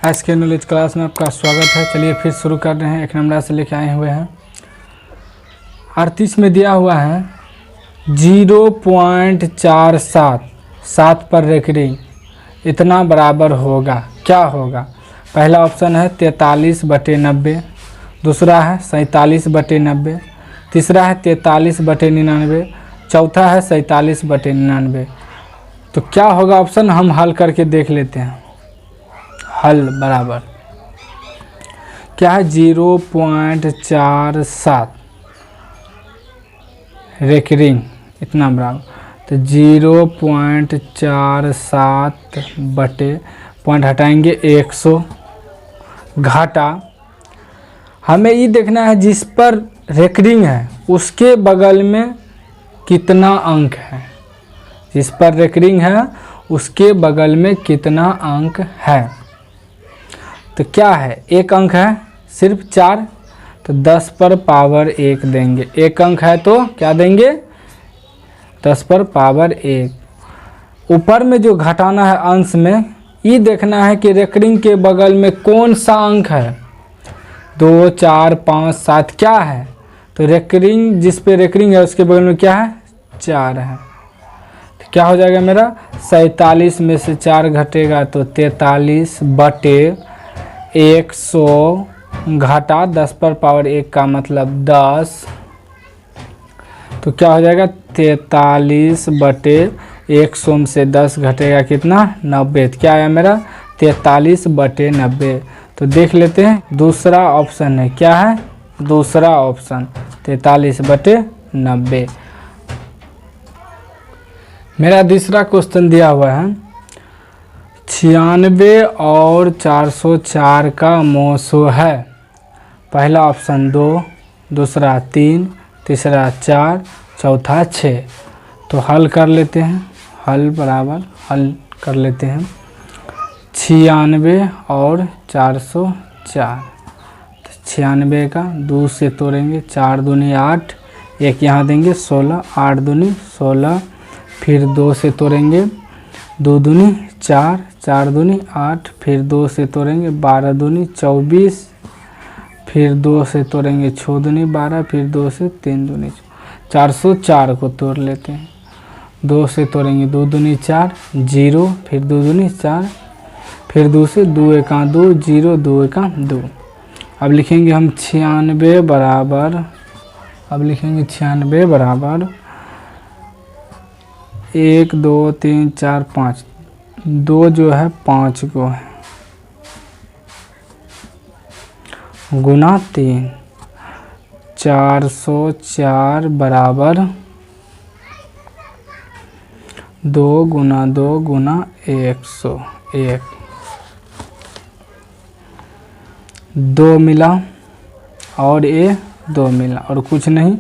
आज के knowledge class में आपका स्वागत है। चलिए फिर शुरू कर रहे हैं। एक नंबर से लेके आए हुए हैं 38 में दिया हुआ है 0.47 7 पर रेकरिंग इतना बराबर होगा, क्या होगा? पहला ऑप्शन है 43/90, दूसरा है 47/90, तीसरा है 43/99, चौथा है 47/99। तो क्या होगा ऑप्शन, हम हल करके देख लेते हैं। हल बराबर क्या है 0.47 रेकरिंग इतना बराबर, तो 0.47 बटे पॉइंट हटाएंगे 100 घाटा। हमें ये देखना है जिस पर रेकरिंग है उसके बगल में कितना अंक है, जिस पर रेकरिंग है उसके बगल में कितना अंक है। तो क्या है, एक अंक है सिर्फ 4, तो 10 पर पावर 1 देंगे। एक अंक है तो क्या देंगे, 10 पर पावर 1। ऊपर में जो घटाना है अंश में, ये देखना है कि रेकरिंग के बगल में कौन सा अंक है। 2, 4, 5, 7 क्या है, तो रेकरिंग जिस पे रेकरिंग है उसके बगल में क्या है, 4 है। तो क्या हो जाएगा मेरा, 47 में से 4 घटेगा तो 43 बटे 100 घाटा 10 पर पावर 1 का मतलब 10। तो क्या हो जाएगा 43 बटे 100 में से 10 घटेगा कितना, 90। तो क्या आया मेरा 43 बटे 90। तो देख लेते हैं दूसरा ऑप्शन है, क्या है दूसरा ऑप्शन 43 बटे 90। मेरा दूसरा क्वेश्चन दिया हुआ है 96 और 404 का मोसो है। पहला ऑप्शन 2, दूसरा 3, तीसरा 4, चौथा 6। तो हल कर लेते हैं। हल बराबर हल कर लेते हैं 96 और 404। तो 96 का 2 से तोड़ेंगे, 4 दूनी 8, एक यहाँ देंगे 16, 8 दूनी 16, फिर 2 से तोड़ेंगे, 2 दूनी 4, 4 दूनी 8, फिर 2 से तोड़ेंगे 12 दूनी 24, फिर 2 से तोड़ेंगे 6 दूनी 12, फिर 2 से 3 दूनी 404 को तोड़ लेते हैं। 2 से तोड़ेंगे 2 दूनी 4, 0, फिर 2 दूनी 4, फिर 2 से 2 एका 2, 0, 2 एका 2। अब लिखेंगे हम 96 बराबर, अब लिखेंगे 96 बराबर 1, 2, 3, 4, 5, 2 जो है 5 को है गुना 3, 404 बराबर 2 गुना 2 गुना 101। 2 मिला और ये 2 मिला और कुछ नहीं।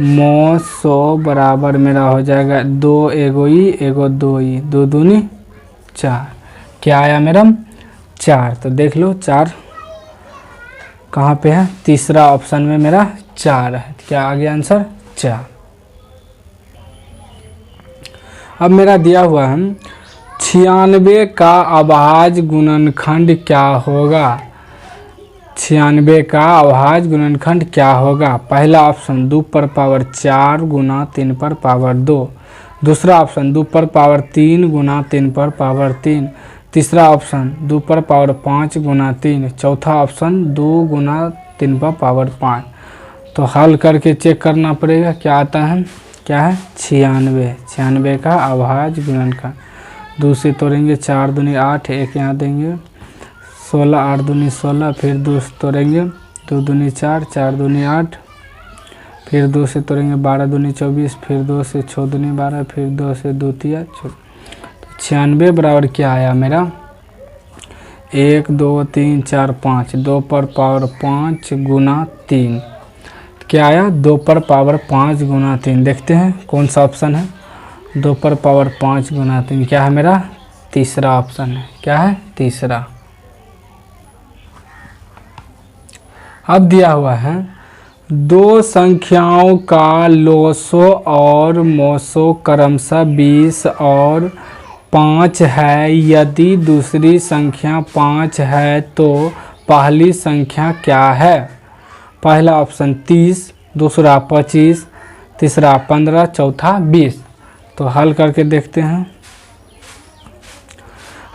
900 बराबर मेरा हो जाएगा 2 एगो ई एगो 2 ई, 2 दूनी 4। क्या आया मेरा 4। तो देख लो 4 कहाँ पे है, तीसरा ऑप्शन में मेरा 4 है। क्या आ गया आंसर 4। अब मेरा दिया हुआ है 96 का अभाज्य गुणनखंड क्या होगा। 96 का अभाज्य गुणनखंड क्या होगा। पहला ऑप्शन 2 पर पावर 4 गुना 3 पर पावर 2, दूसरा ऑप्शन 2 पर पावर 3 गुना 3 पर पावर 3, तीसरा ऑप्शन 2 पर पावर 5 गुना 3, चौथा ऑप्शन 2 गुना 3 पर पावर 5। तो हल करके चेक करना पड़ेगा क्या आता है। क्या है 96 का अभाज्य गुणनखंड। 2 से तोड़ेंगे 4 दूनी 8, एक यहाँ देंगे 16, 8 दूनी 16, फिर 2 से तोड़ेंगे 2 दूनी 4, 4 दूनी 8, फिर 2 से तोड़ेंगे 12 दूनी 24, फिर 2 से 6 दूनी 12, फिर 2 से 2 तिया 24। तो 96 बराबर क्या आया मेरा 1, 2, 3, 4, 5, 2 पर पावर 5 गुना 3। क्या आया 2 पर पावर 5 गुना 3। देखते हैं कौन सा ऑप्शन है 2 पर पावर 5 गुना 3। क्या है मेरा तीसरा ऑप्शन है। क्या है तीसरा। अब दिया हुआ है 2 संख्याओं का लोसो और मोसो क्रमशः 20 और 5 है, यदि दूसरी संख्या 5 है तो पहली संख्या क्या है? पहला ऑप्शन 30, दूसरा 25, तीसरा 15, चौथा 20। तो हल करके देखते हैं।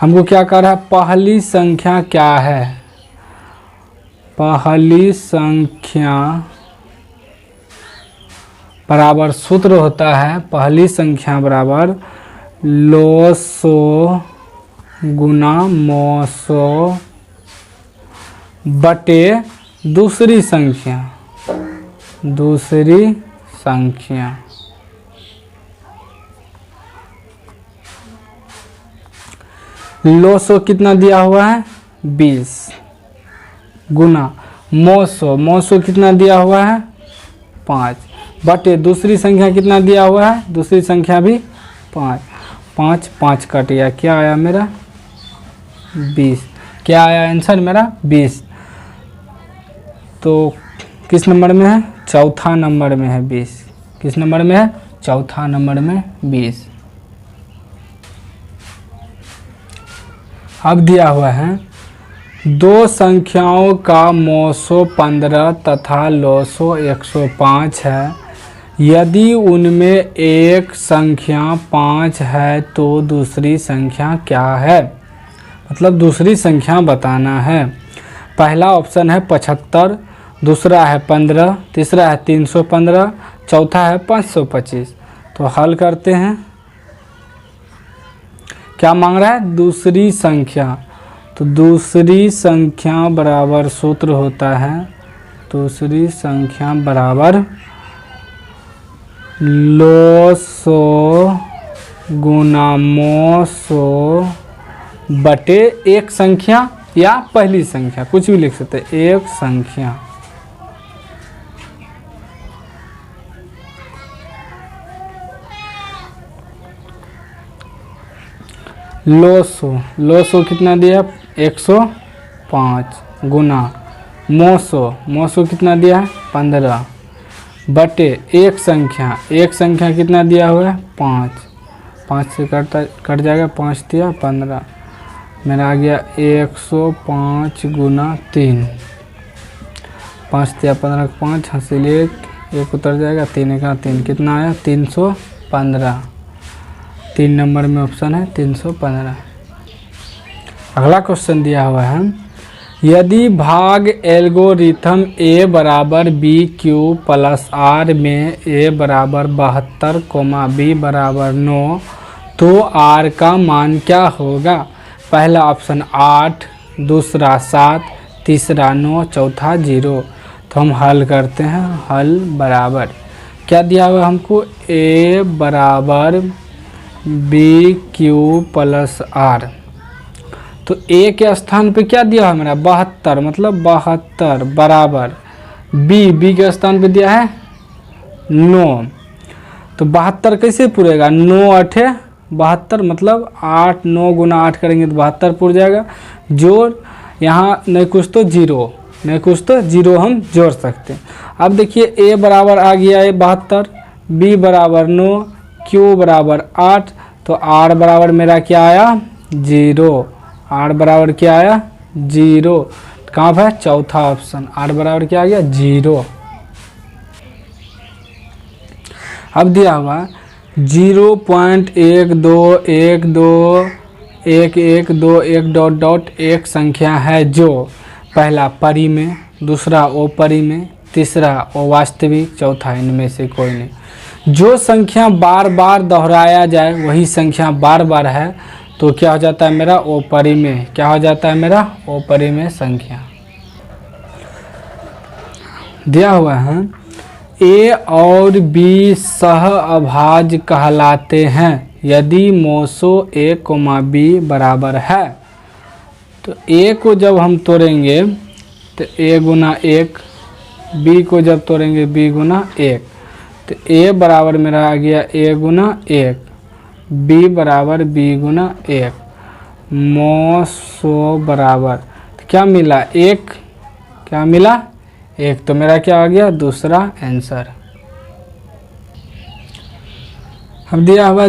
हमको क्या कर रहा है? पहली संख्या क्या है? पहली संख्या बराबर सूत्र होता है, पहली संख्या बराबर लोसो गुना मोसो बटे दूसरी संख्या। दूसरी संख्या लोसो कितना दिया हुआ है? 20 गुना मोसो कितना दिया हुआ है? 5 बटे दूसरी संख्या कितना दिया हुआ है? दूसरी संख्या भी 5। 5 कट गया, क्या आया मेरा? 20। क्या आया आंसर मेरा? 20। तो किस नंबर में है? चौथा नंबर में है 20। किस नंबर में है? चौथा नंबर में 20। अब दिया हुआ है दो संख्याओं का मोसो 15 तथा लोसो 105 है। यदि उनमें एक संख्या 5 है तो दूसरी संख्या क्या है? मतलब दूसरी संख्या बताना है। पहला ऑप्शन है 75, दूसरा है 15, तीसरा है 315, चौथा है 525। तो हल करते हैं। क्या मांग रहा है? दूसरी संख्या। तो दूसरी संख्या बराबर सूत्र होता है, दूसरी संख्या बराबर लोसो गुना मोसो बटे एक संख्या या पहली संख्या, कुछ भी लिख सकते हैं। एक संख्या लोसो कितना दिया? 105 गुना मोसो कितना दिया है? 15 बटे एक संख्या कितना दिया हुआ है? 5 से कट जाएगा, 5 दिया 15, मेरा आ गया 105 गुना 3। 5 दिया 15 5, हासिल एक उतर जाएगा, 3 का 3 कितना आया? 315। 3 नंबर में ऑप्शन है 315। अगला क्वेश्चन दिया हुआ है यदि भाग एल्गोरिथम a बराबर बी क्यू प्लस आर में a बराबर 72, b बराबर 9 तो r का मान क्या होगा? पहला ऑप्शन 8, दूसरा 7, तीसरा 9, चौथा 0। तो हम हल करते हैं। हल बराबर क्या दिया हुआ हमको? a बराबर बी क्यू प्लस आर। तो ए के स्थान पे क्या दिया है मेरा? 72, मतलब 72 बराबर बी के स्थान पे दिया है 9। तो 72 कैसे पूरेगा? 9 8 72, मतलब 8 9 गुना 8 करेंगे तो 72 पूर जाएगा। जोड़ यहाँ नहीं कुछ तो 0, नहीं कुछ तो 0 हम जोड़ सकते हैं। अब देखिए ए बराबर आ गया है 72, बी बराबर 9, क्यू बराबर 8, तो आर बराबर मेरा क्या आया? 0। आर बराबर क्या आया? 0। कहाँ है? चौथा ऑप्शन। आर बराबर क्या आ गया? 0। अब दिया हुआ 0.121121 एक संख्या है जो पहला परी में, दूसरा ओ परी में, तीसरा ओ वास्तविक, चौथा इनमें से कोई नहीं। जो संख्या बार बार दोहराया जाए वही संख्या बार बार है, तो क्या हो जाता है मेरा? ओ परी में। क्या हो जाता है मेरा? ओ परी में संख्या। दिया हुआ है ए और बी सह अभाज्य कहलाते हैं यदि मोसो a, बी बराबर है। तो a को जब हम तोड़ेंगे तो a गुना 1, b को जब तोड़ेंगे b गुना 1, तो a बराबर मेरा आ गया a गुना 1, b बराबर b गुना 1, मोसो बराबर तो क्या मिला? 1। क्या मिला? 1। तो मेरा क्या आ गया? दूसरा आंसर। अब दिया हुआ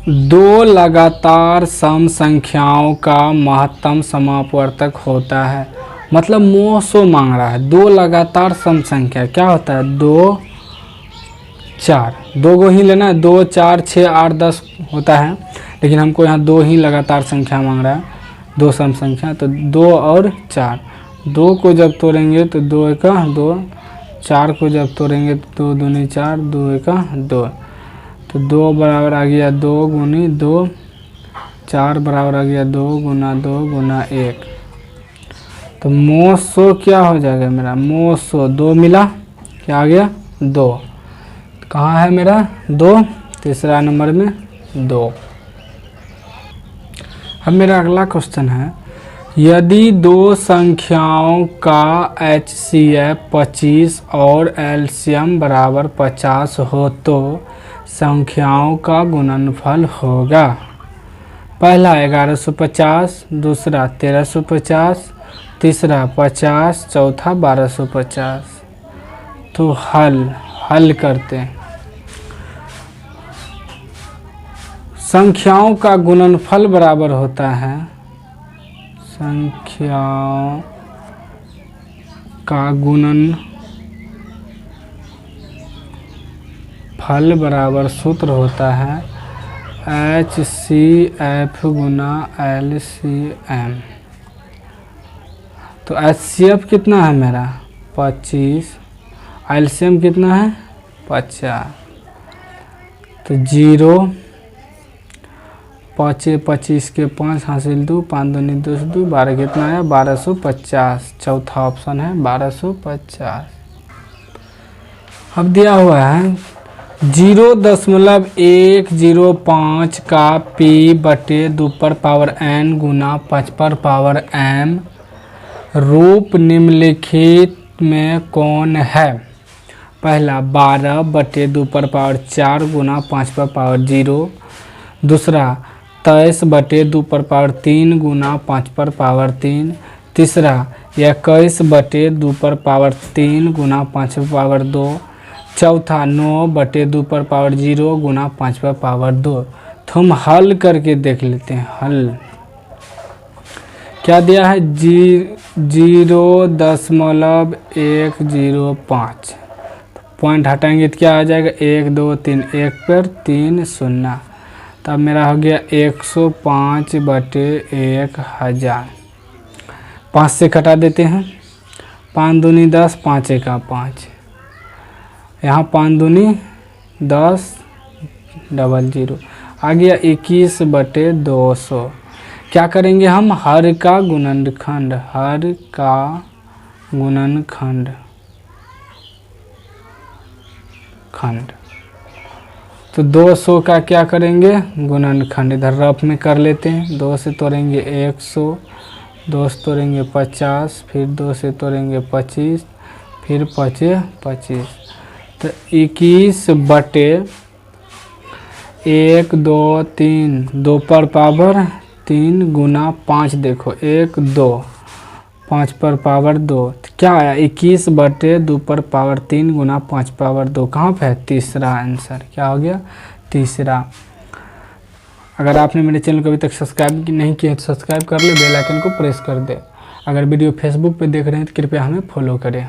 दो लगातार सम संख्याओं का महत्तम समापवर्तक होता है। मतलब मोसो मांग रहा है। दो लगातार सम संख्या क्या होता है? 2 4, दो को ही लेना है। 2 4 6 8 10 होता है, लेकिन हमको यहाँ दो ही लगातार संख्या मांग रहा है, दो सम संख्या। तो 2 और 4, 2 को जब तोड़ेंगे तो 2 एका 2, 4 को जब तोड़ेंगे तो 2 दूनी 4, 2 एका 2, तो 2 बराबर आ गया 2 गुनी 2, 4 बराबर आ गया 2 गुना 2 गुना 1। तो मोसो क्या हो जाएगा मेरा? मोसो 2 मिला, क्या आ गया? 2। कहाँ है मेरा 2? तीसरा नंबर में 2। अब मेरा अगला क्वेश्चन है, यदि दो संख्याओं का HCF 25 और LCM बराबर 50 हो तो संख्याओं का गुणनफल होगा। पहला 1150, दूसरा 1350, तीसरा 50, चौथा 1250। तो हल करते हैं। संख्याओं का गुणनफल बराबर होता है, संख्याओं का गुणनफल बराबर सूत्र होता है HCF गुना LCM। तो HCF कितना है मेरा? 25, LCM कितना है? 50। तो 0, 5 25 के 5 हासिल 2, 5 दूनी 2 2, 12 कितना है? 1250। चौथा ऑप्शन है 1250। अब दिया हुआ है 0.105 का p/2n गुना 5/m रूप निम्नलिखित में कौन है? पहला 12/2/4 गुना 5/0, दूसरा 23/2/3 गुना 5/3, तीसरा 21/2/3 गुना 5/2, चौथा 9/2/0 गुना 5/2। तो हम हल करके देख लेते हैं। हल क्या दिया है? 0.105। पॉइंट हटाएंगे तो क्या आ जाएगा? 1 2 3, 1 पर 3 0। तब मेरा हो गया 105/1000। 5 से घटा देते हैं। 5 दूनी 10, 5 एका 5, यहाँ 5 दूनी 10, 00 आ गया 21/200। क्या करेंगे हम? हर का गुणनखंड, हर का गुणनखंड तो 200 का क्या करेंगे? गुणनखंड। इधर रफ में कर लेते हैं। 2 से तोड़ेंगे 100, 2 से तोड़ेंगे 50, फिर 2 से तोड़ेंगे 25, फिर 25 25। तो 21/1 2 3, 2 पर पावर 3 गुना 5, देखो 1 2, 5 पर पावर 2। तो क्या आया? 21/2/3 गुना 5/2। कहाँ पे है? तीसरा आंसर। क्या हो गया? तीसरा। अगर आपने मेरे चैनल को अभी तक सब्सक्राइब नहीं किया तो सब्सक्राइब कर ले, बेल आइकन को प्रेस कर दे। अगर वीडियो फेसबुक पे देख रहे हैं तो कृपया हमें फॉलो करें।